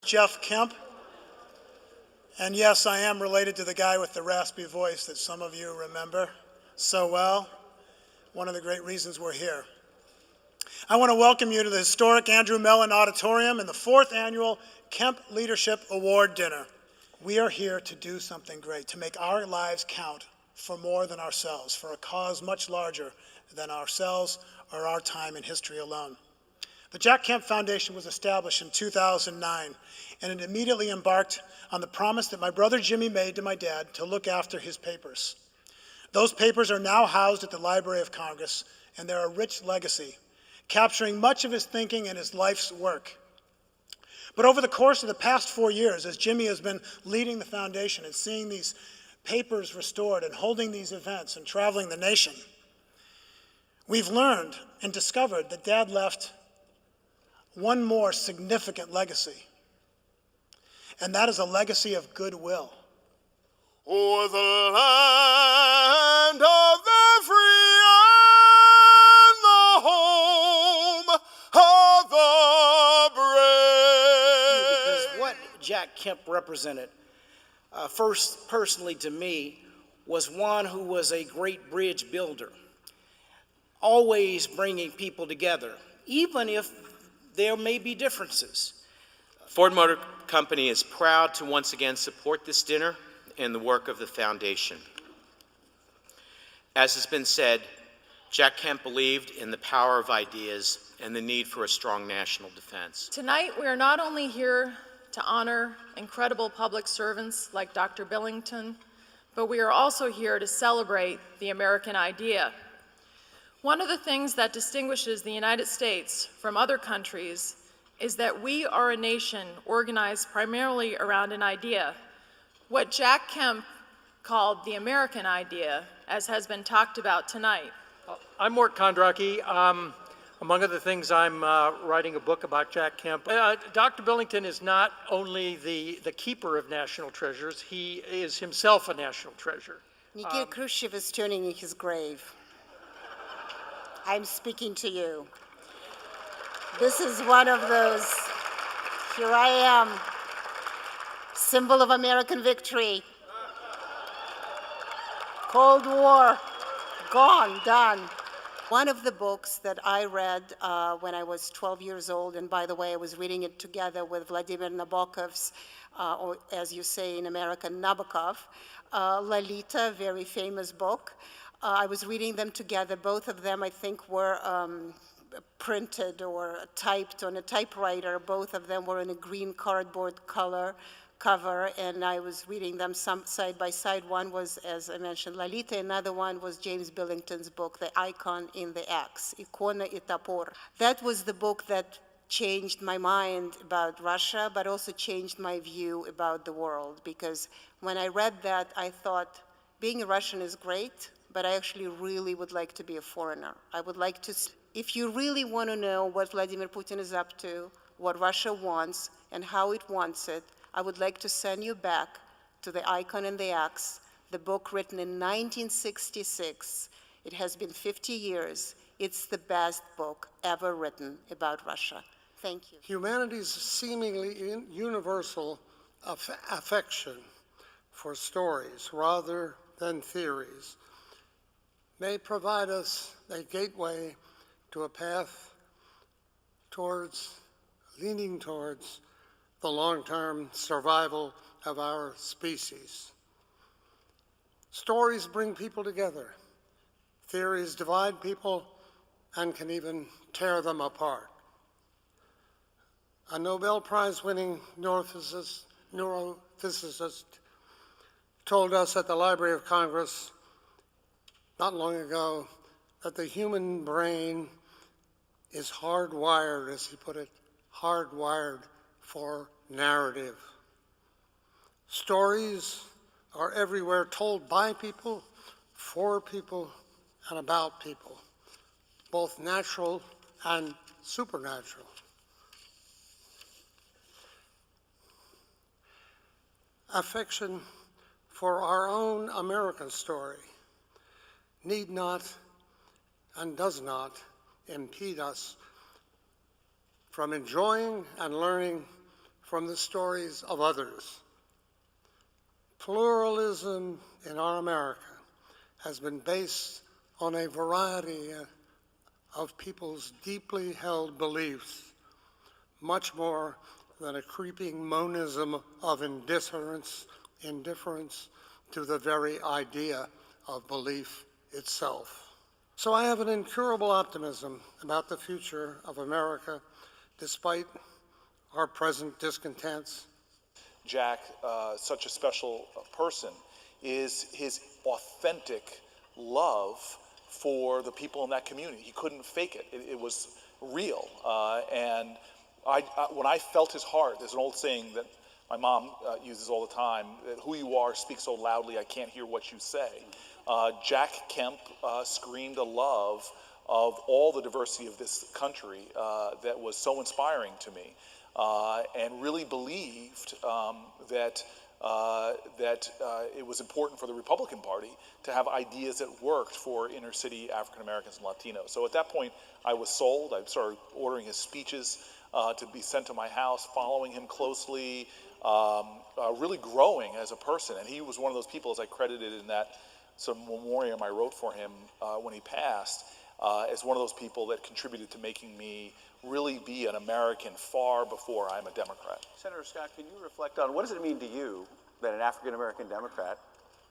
Jeff Kemp. And yes, I am related to the guy with the raspy voice that some of you remember so well. One of the great reasons we're here. I want to welcome you to the historic Andrew Mellon Auditorium and the 4th annual Kemp Leadership Award Dinner. We are here to do something great, to make our lives count for more than ourselves, for a cause much larger than ourselves or our time in history alone. The Jack Kemp Foundation was established in 2009, and it immediately embarked on the promise that my brother Jimmy made to my dad to look after his papers. Those papers are now housed at the Library of Congress, and they're a rich legacy, capturing much of his thinking and his life's work. But over the course of the past 4 years, as Jimmy has been leading the foundation and seeing these papers restored and holding these events and traveling the nation, we've learned and discovered that Dad left one more significant legacy, and that is a legacy of goodwill. O'er the land of the free and the home of the brave. Because what Jack Kemp represented, first personally to me, was one who was a great bridge builder, always bringing people together, even if there may be differences. Ford Motor Company is proud to once again support this dinner and the work of the foundation. As has been said, Jack Kemp believed in the power of ideas and the need for a strong national defense. Tonight, we are not only here to honor incredible public servants like Dr. Billington, but we are also here to celebrate the American idea. One of the things that distinguishes the United States from other countries is that we are a nation organized primarily around an idea, what Jack Kemp called the American idea, as has been talked about tonight. I'm Mort Kondracki. Among other things, I'm writing a book about Jack Kemp. Dr. Billington is not only the keeper of national treasures, he is himself a national treasure. Nikita Khrushchev is turning in his grave. I'm speaking to you. This is one of those, here I am, symbol of American victory. Cold War, gone, done. One of the books that I read when I was 12 years old, and by the way, I was reading it together with Vladimir Nabokov's, or as you say in America, Nabokov, Lolita, very famous book. I was reading them together. Both of them, I think, were printed or typed on a typewriter. Both of them were in a green cardboard cover, and I was reading them side by side. One was, as I mentioned, Lolita. Another one was James Billington's book, The Icon in the Axe, Ikona и Топор. That was the book that changed my mind about Russia, but also changed my view about the world. Because when I read that, I thought, being a Russian is great, but I actually really would like to be a foreigner. I would like to, if you really want to know what Vladimir Putin is up to, what Russia wants, and how it wants it, I would like to send you back to The Icon and the Axe, the book written in 1966. It has been 50 years. It's the best book ever written about Russia. Thank you. Humanity's seemingly universal affection for stories rather than theories may provide us a gateway to a path leaning towards the long-term survival of our species. Stories bring people together. Theories divide people and can even tear them apart. A Nobel Prize-winning neurophysicist told us at the Library of Congress not long ago that the human brain is hardwired, as he put it, hardwired for narrative. Stories are everywhere, told by people, for people, and about people, both natural and supernatural. Affection for our own American story need not and does not impede us from enjoying and learning from the stories of others. Pluralism in our America has been based on a variety of people's deeply held beliefs, much more than a creeping monism of indifference to the very idea of belief itself. So I have an incurable optimism about the future of America, despite our present discontents. Jack, such a special person, is his authentic love for the people in that community. He couldn't fake it. It was real. And when I felt his heart, there's an old saying that my mom uses all the time, that who you are speaks so loudly I can't hear what you say. Jack Kemp screamed a love of all the diversity of this country that was so inspiring to me, and really believed that it was important for the Republican Party to have ideas that worked for inner city African Americans and Latinos. So at that point, I was sold. I started ordering his speeches to be sent to my house, following him closely, really growing as a person. And he was one of those people, as I credited in that sort of memoriam I wrote for him when he passed, as one of those people that contributed to making me really be an American far before I'm a Democrat. Senator Scott, can you reflect on what does it mean to you that an African-American Democrat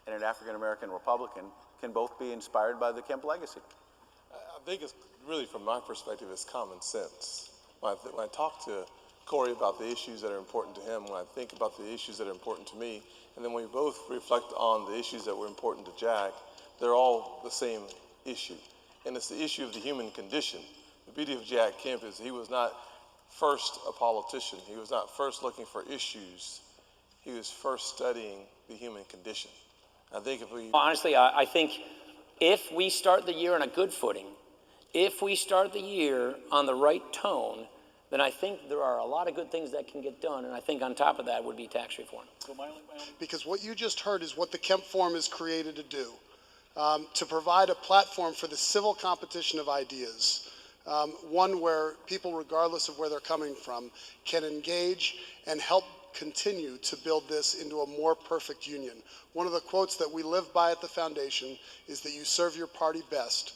and an African-American Republican can both be inspired by the Kemp legacy? I think it's really, from my perspective, it's common sense. When I talk to Corey about the issues that are important to him, when I think about the issues that are important to me, and then when we both reflect on the issues that were important to Jack, they're all the same issue. And it's the issue of the human condition. The beauty of Jack Kemp is he was not first a politician. He was not first looking for issues. He was first studying the human condition. I think if we... Honestly, I think if we start the year on a good footing, if we start the year on the right tone, then I think there are a lot of good things that can get done, and I think on top of that would be tax reform. Because what you just heard is what the Kemp Forum is created to do, to provide a platform for the civil competition of ideas, one where people, regardless of where they're coming from, can engage and help continue to build this into a more perfect union. One of the quotes that we live by at the foundation is that you serve your party best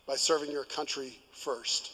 by serving your country first.